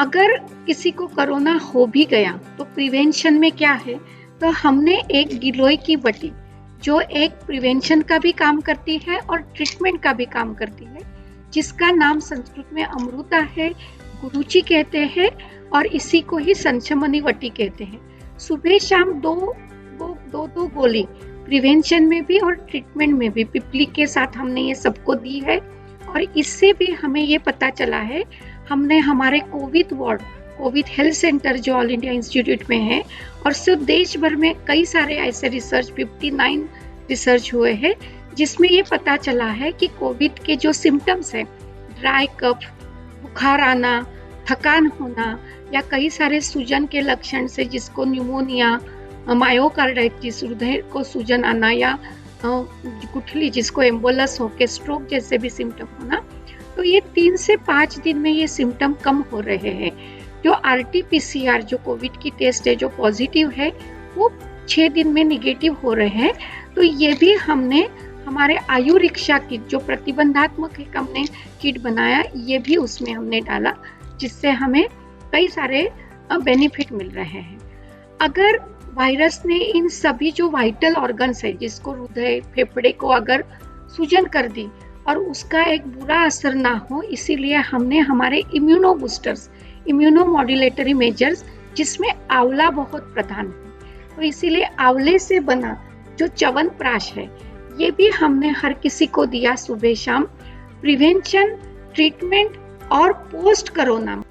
अगर किसी को कोरोना हो भी गया तो प्रिवेंशन में क्या है, तो हमने एक गिलोय की बटी जो एक प्रिवेंशन का भी काम करती है और ट्रीटमेंट का भी काम करती है, जिसका नाम संस्कृत में अमृता है, गुरुची कहते हैं और इसी को ही संशमनी वटी कहते हैं। सुबह शाम दो गोली प्रिवेंशन में भी और ट्रीटमेंट में भी पिपली के साथ हमने ये सबको दी है। और इससे भी हमें ये पता चला है, हमने हमारे कोविड हेल्थ सेंटर जो ऑल इंडिया इंस्टीट्यूट में है और सिर्फ देश भर में कई सारे ऐसे रिसर्च 59 रिसर्च हुए हैं, जिसमें ये पता चला है कि कोविड के जो सिम्टम्स हैं, ड्राई कफ, बुखार आना, थकान होना या कई सारे सूजन के लक्षण से जिसको न्यूमोनिया, मायोकार्डाइटिस, हृदय को सूजन आना या गुठली जिसको एम्बोलस होके स्ट्रोक जैसे भी सिम्टम होना, तो ये 3 से 5 दिन में ये सिम्टम कम हो रहे हैं। जो RT-PCR जो कोविड की टेस्ट है जो पॉजिटिव है वो 6 दिन में निगेटिव हो रहे हैं। तो ये भी हमने हमारे आयु रिक्शा किट जो प्रतिबंधात्मक एक हमने किट बनाया, ये भी उसमें हमने डाला, जिससे हमें कई सारे बेनिफिट मिल रहे हैं। अगर वायरस ने इन सभी जो वाइटल ऑर्गन्स है जिसको हृदय फेफड़े को अगर सूजन कर दी और उसका एक बुरा असर ना हो, इसीलिए हमने हमारे immuno boosters, immuno modulatory measures, जिसमें आंवला बहुत प्रधान है, तो इसीलिए आंवले से बना जो च्यवनप्राश है ये भी हमने हर किसी को दिया सुबह शाम, प्रिवेंशन, ट्रीटमेंट और पोस्ट कोरोना